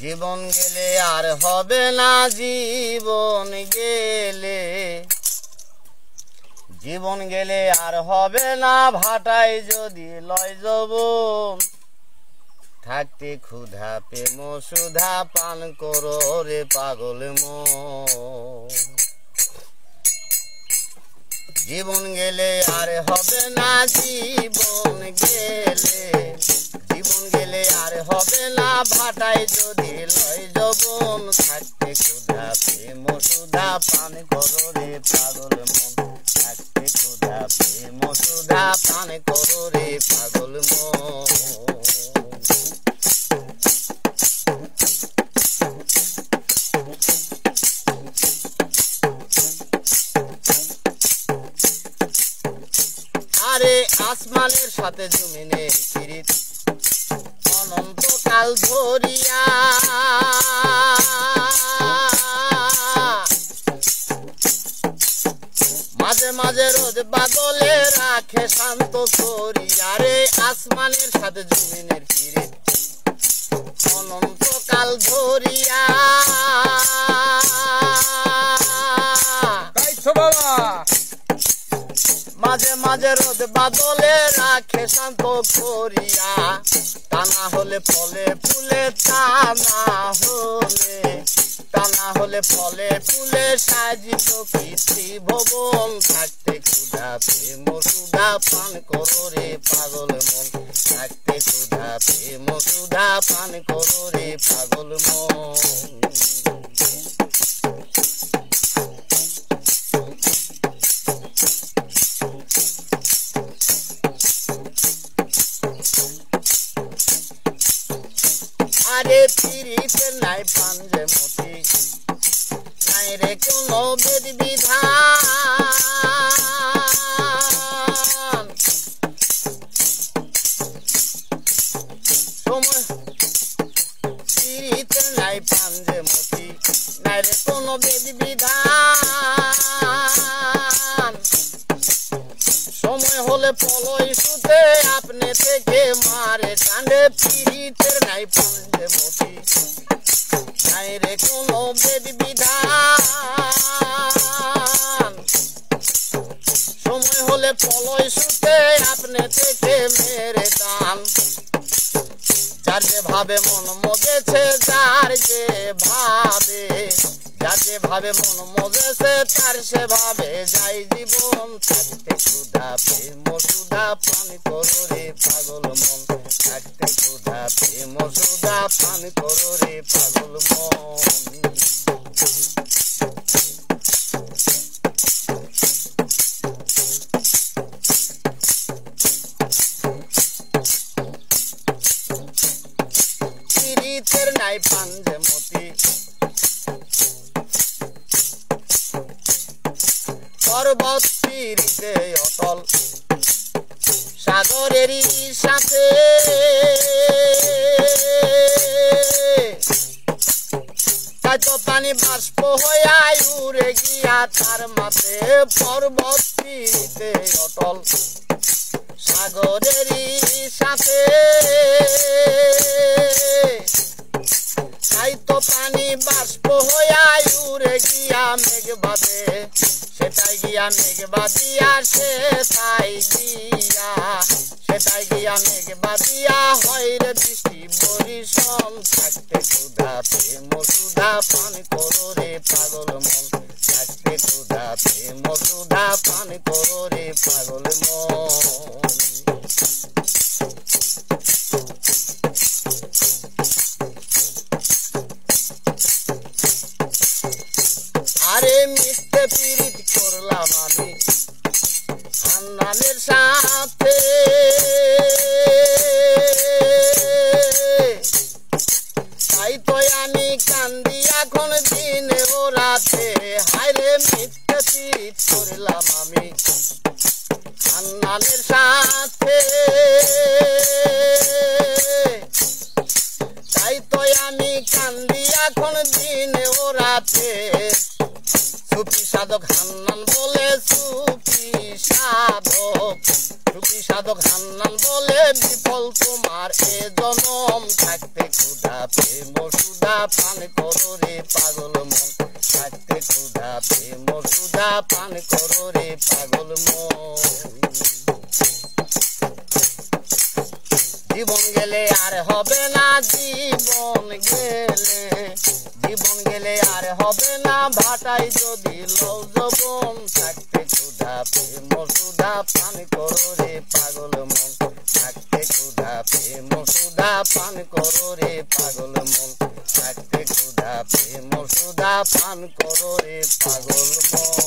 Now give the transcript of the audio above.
জীবন গেলে আর হবে না, জীবন গেলে, জীবন গেলে আর হবে না, ভাটায় যদি লয় যৌবন। থাকতে ক্ষুধা প্রেম সুধা পান করো রে পাগল মন। জীবন গেলে আর হবে না, জীবন গেলে, জীবন গেলে আর হবে না, ভাটায় যদি লয় যৌবন। থাকতে ক্ষুধা প্রেম সুধা পান করো রে পাগল মন। থাকতে ক্ষুধা প্রেম সুধা পান করো রে পাগল মন। আরে আসমানের সাথে জমিনের পিরিত অনন্তকাল ধরিয়া, মাঝে মাঝে রোদ বাদলে রাখে শান্ত করিয়া। রে আসমানের সাথে জমিনের পিরিত অনন্তকাল ধরিয়া, মাঝে মাঝে রোদ বাদলে রাখে শান্ত করিয়া। তা না হলে ফলে ফুলে, তা না হলে, তা না হলে ফলে ফুলে সাজিত কৃত্রি ভবন। থাকতে ক্ষুধা প্রেম সুধা পান করো রে পাগল মন। থাকতে ক্ষুধা প্রেম সুধা পান করো রে পাগল মন। আরে পিরিতে নাই পাঞ্জে মতি, নাই রে কোনো বেদ বিধান। সময় পিরিতে নাই পাঞ্জে মতি, নাই রে কোনো বেদ বিধান। সময় হলে পলয় সুতে আপনি থেকে মারে টানে। পিরিতের নাই পাঞ্জে মতি, নাই রে কোনো বেদ বিধান। সময় হলে পলয় সুতে আপনি থেকে মেরে টান। যার যে ভাবে মন মজেছে, যার যে ভাবে, যার যে ভাবে মন মজেছে, তার সে ভাবে যাই জীবন। থাকতে ক্ষুধা প্রেম সুধা পান করো রে পাগল মন। থাকতে ক্ষুধা প্রেম সুধা পান করো রে পাগল মন। পিরিতের নাই পাঞ্জে মতি, পর্বত পিরিতে অটল সাগরেরই সাথে। তাই তো পানি বাষ্প হইয়া উড়ে গিয়া তার মাঝে। পর্বত পিরিতে অটল সাগরেরই সাথে, তাই তো পানি বাষ্প হইয়া উড়ে গিয়া মেঘ বাঁধে। সেটাই গিয়া মেঘ বাঁধিয়া, সেটাই গিয়া, সেটাই গিয়া মেঘ বাঁধিয়া হয় রে বৃষ্টি বরিশন। থাকতে ক্ষুধা প্রেম সুধা পান করো রে পাগল মন। থাকতে ক্ষুধা প্রেম সুধা পান করো রে পাগল মন। আরে মিথ্যে পিরিত করলাম আমি হান্নানের সাথে, তাই তো আমি কান্দি এখন দিনে ও রাতে। হায়রে মিথ্যে পিরিত করলাম আমি হান্নানের সাথে, তাই তো আমি কান্দি এখন দিনে ও রাতে। সুফি সাধক হান্নান বলে, সুফি সাধক, সুফি সাধক হান্নান বলে, বিফল তোমার এ জনম। থাকতে ক্ষুধা প্রেম সুধা পান করো রে পাগল মন থাকতে ক্ষুধা প্রেম সুধা পান করো রে পাগল মন জীবন গেলে আর হবে না জীবন গেলে আর হবে না ভাটাই যদি লও যৌবন থাকতে ক্ষুধা প্রেম সুধা পান করো রে পাগল মন থাকতে ক্ষুধা প্রেম সুধা পান করো রে পাগল মন থাকতে ক্ষুধা প্রেম সুধা পান করো রে পাগল মন